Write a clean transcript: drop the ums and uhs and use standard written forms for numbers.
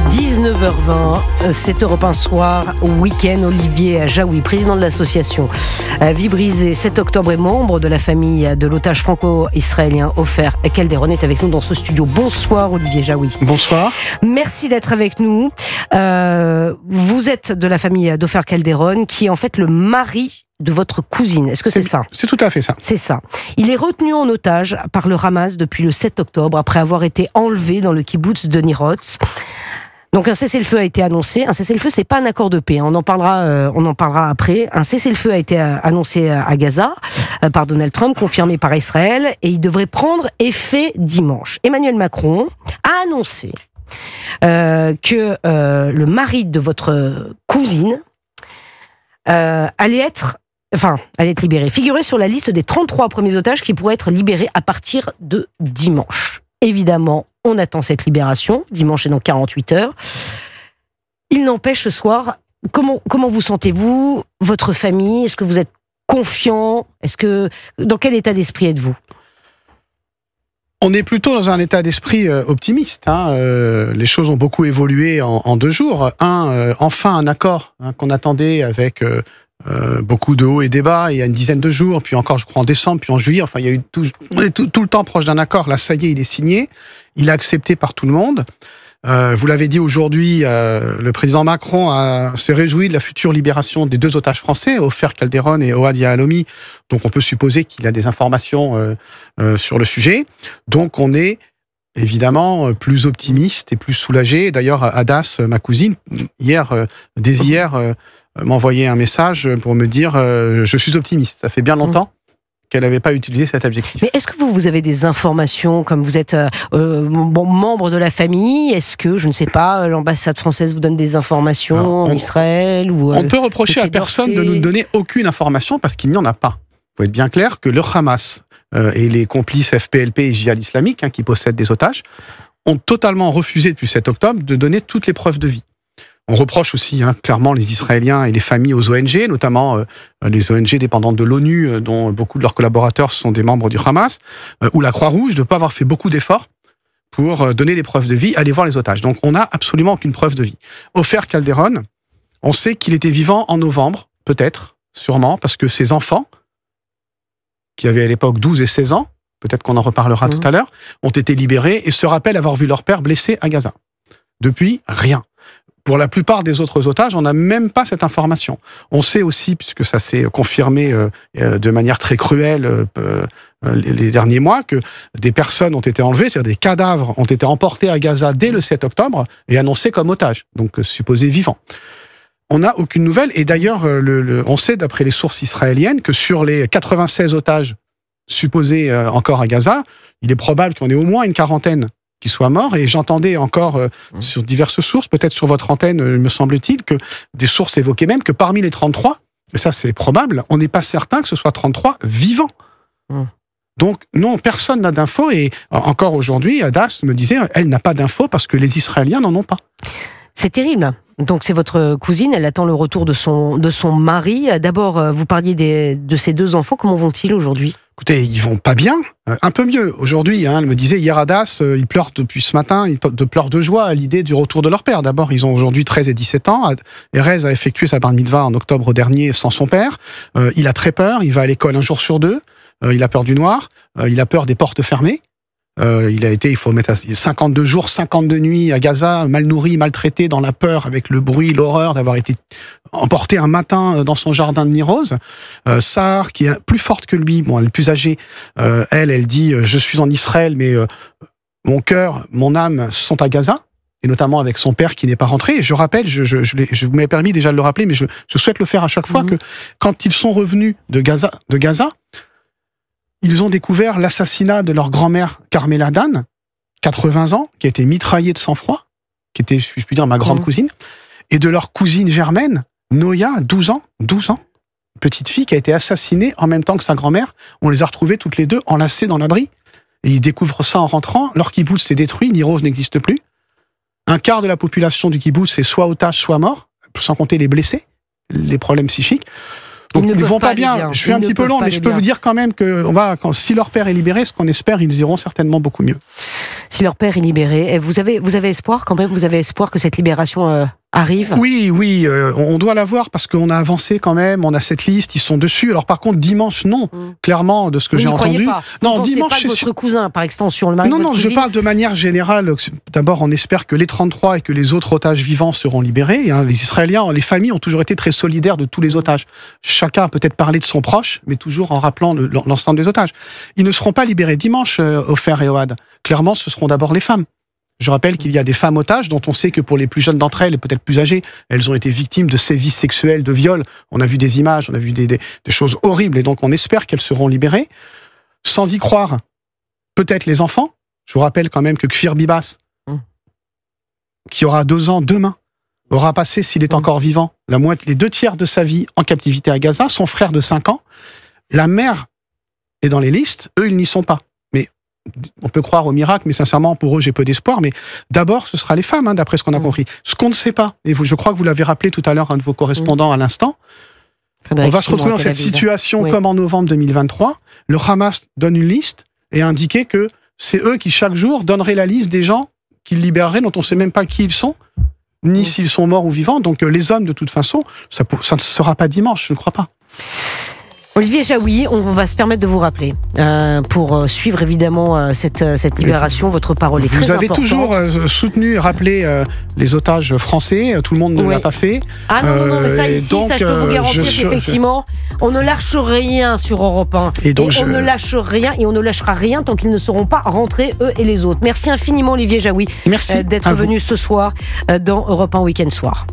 19h20, c'est Europe 1 Soir, week-end. Olivier Jaoui, président de l'association Vie Brisée, 7 octobre et membre de la famille de l'otage franco-israélien Ofer Calderon est avec nous dans ce studio. Bonsoir Olivier Jaoui. Bonsoir. Merci d'être avec nous. Vous êtes de la famille d'Ofer Calderon qui est en fait le mari de votre cousine. Est-ce que c'est ça ? C'est tout à fait ça. C'est ça. Il est retenu en otage par le Hamas depuis le 7 octobre après avoir été enlevé dans le kibboutz de Nir Oz. Donc un cessez-le-feu a été annoncé. Un cessez-le-feu, c'est pas un accord de paix. On en parlera après. Un cessez-le-feu a été annoncé à Gaza par Donald Trump, confirmé par Israël, et il devrait prendre effet dimanche. Emmanuel Macron a annoncé que le mari de votre cousine allait être libéré. Figurait sur la liste des 33 premiers otages qui pourraient être libérés à partir de dimanche. Évidemment, on attend cette libération. Dimanche est dans 48 heures. Il n'empêche, ce soir, comment vous sentez-vous, votre famille ? Est-ce que vous êtes confiant ? Dans quel état d'esprit êtes-vous ? On est plutôt dans un état d'esprit optimiste. Les choses ont beaucoup évolué en 2 jours. Enfin un accord qu'on attendait avec beaucoup de hauts et des bas il y a une dizaine de jours, puis encore je crois en décembre, puis en juillet. Enfin, il y a eu on est tout le temps proche d'un accord. Là, ça y est, il est signé. Il est accepté par tout le monde. Vous l'avez dit aujourd'hui, le président Macron s'est réjoui de la future libération des 2 otages français, Ofer Calderon et Ohad Yahalomi. Donc on peut supposer qu'il a des informations sur le sujet. Donc on est évidemment plus optimiste et plus soulagé. D'ailleurs, Hadas, ma cousine, dès hier, m'a envoyé un message pour me dire je suis optimiste. Ça fait bien longtemps qu'elle n'avait pas utilisé cet adjectif. Mais est-ce que vous avez des informations, comme vous êtes membre de la famille ? Est-ce que, je ne sais pas, l'ambassade française vous donne des informations en Israël ou on peut reprocher à personne de nous donner aucune information parce qu'il n'y en a pas. Il faut être bien clair que le Hamas et les complices FPLP et Djihad islamique qui possèdent des otages ont totalement refusé depuis 7 octobre de donner toutes les preuves de vie. On reproche aussi clairement les Israéliens et les familles aux ONG, notamment les ONG dépendantes de l'ONU, dont beaucoup de leurs collaborateurs sont des membres du Hamas, ou la Croix-Rouge, de ne pas avoir fait beaucoup d'efforts pour donner des preuves de vie, aller voir les otages. Donc on n'a absolument aucune preuve de vie. Ofer Calderon, on sait qu'il était vivant en novembre, peut-être, sûrement, parce que ses enfants, qui avaient à l'époque 12 et 16 ans, peut-être qu'on en reparlera tout à l'heure, ont été libérés et se rappellent avoir vu leur père blessé à Gaza. Depuis, rien. Pour la plupart des autres otages, on n'a même pas cette information. On sait aussi, puisque ça s'est confirmé de manière très cruelle les derniers mois, que des personnes ont été enlevées, c'est-à-dire des cadavres ont été emportés à Gaza dès le 7 octobre et annoncés comme otages, donc supposés vivants. On n'a aucune nouvelle, et d'ailleurs, on sait d'après les sources israéliennes que sur les 96 otages supposés encore à Gaza, il est probable qu'on ait au moins une quarantaine qui soient morts, et j'entendais encore sur diverses sources, peut-être sur votre antenne, me semble-t-il, que des sources évoquaient même que parmi les 33, et ça c'est probable, on n'est pas certain que ce soit 33 vivants. Donc non, personne n'a d'infos, et encore aujourd'hui, Hadas me disait, elle n'a pas d'infos parce que les Israéliens n'en ont pas. C'est terrible. Donc c'est votre cousine, elle attend le retour de son mari. D'abord, vous parliez de ses 2 enfants, comment vont-ils aujourd'hui ? Écoutez, ils vont pas bien, un peu mieux. Aujourd'hui, elle me disait, hier Hadas, ils pleurent depuis ce matin, ils pleurent de joie à l'idée du retour de leur père. D'abord, ils ont aujourd'hui 13 et 17 ans. Erez a effectué sa bar mitzvah en octobre dernier sans son père. Il a très peur, il va à l'école 1 jour sur 2. Il a peur du noir, il a peur des portes fermées. Il faut mettre 52 jours, 52 nuits à Gaza, mal nourri, maltraité, dans la peur, avec le bruit, l'horreur d'avoir été emporté un matin dans son jardin de Nir Oz. Sahar, qui est plus forte que lui, elle est plus âgée, elle dit « Je suis en Israël, mais mon cœur, mon âme sont à Gaza », et notamment avec son père qui n'est pas rentré. Et je rappelle, je vous m'avais permis déjà de le rappeler, mais je souhaite le faire à chaque fois, que quand ils sont revenus de Gaza, ils ont découvert l'assassinat de leur grand-mère Carmela Dan, 80 ans, qui a été mitraillée de sang-froid, qui était, je puis dire, ma grande cousine, et de leur cousine germaine, Noya, 12 ans, petite fille qui a été assassinée en même temps que sa grand-mère. On les a retrouvées toutes les 2 enlacées dans l'abri, et ils découvrent ça en rentrant. Leur kibboutz s'est détruit, Nir Oz n'existe plus. Un quart de la population du kibboutz est soit otage, soit mort, sans compter les blessés, les problèmes psychiques. Donc ils ne vont pas bien. Je suis un petit peu long, mais je peux vous dire quand même que si leur père est libéré, ce qu'on espère, ils iront certainement beaucoup mieux. Si leur père est libéré, vous avez espoir quand même? Vous avez espoir que cette libération arrive? Oui, on doit l'avoir parce qu'on a avancé quand même, on a cette liste, ils sont dessus. Alors par contre, dimanche, non, clairement, de ce que j'ai entendu. Non, dimanche, c'est votre cousin, par extension, le mari de votre cousine. Je parle de manière générale. D'abord, on espère que les 33 et que les autres otages vivants seront libérés. Les Israéliens, les familles ont toujours été très solidaires de tous les otages. Chacun a peut-être parlé de son proche, mais toujours en rappelant l'ensemble des otages. Ils ne seront pas libérés dimanche, Ofer et Ohad. Clairement, ce seront d'abord les femmes. Je rappelle qu'il y a des femmes otages dont on sait que pour les plus jeunes d'entre elles, et peut-être plus âgées, elles ont été victimes de sévices sexuels, de viols. On a vu des images, on a vu des choses horribles, et donc on espère qu'elles seront libérées. Sans y croire, peut-être les enfants. Je vous rappelle quand même que Kfir Bibas, qui aura 2 ans demain, aura passé, s'il est encore vivant, les 2 tiers de sa vie en captivité à Gaza. Son frère de 5 ans, la mère est dans les listes, eux ils n'y sont pas. On peut croire au miracle, mais sincèrement, pour eux, j'ai peu d'espoir. Mais d'abord, ce sera les femmes, d'après ce qu'on a compris. Ce qu'on ne sait pas, et je crois que vous l'avez rappelé tout à l'heure, un de vos correspondants à l'instant, on va se retrouver dans cette situation comme en novembre 2023. Le Hamas donne une liste et a indiqué que c'est eux qui, chaque jour, donneraient la liste des gens qu'ils libéreraient, dont on ne sait même pas qui ils sont, ni s'ils sont morts ou vivants. Donc les hommes, de toute façon, ça ne sera pas dimanche, je ne crois pas. Olivier Jaoui, on va se permettre de vous rappeler pour suivre évidemment cette libération. Votre parole est très importante. Vous avez toujours soutenu et rappelé les otages français. Tout le monde ne l'a pas fait. Ah non, mais ça ici, donc, ça je peux vous garantir qu'effectivement, on ne lâche rien sur Europe 1. Et on ne lâche rien et on ne lâchera rien tant qu'ils ne seront pas rentrés, eux et les autres. Merci infiniment Olivier Jaoui d'être venu ce soir dans Europe 1 Week-end Soir.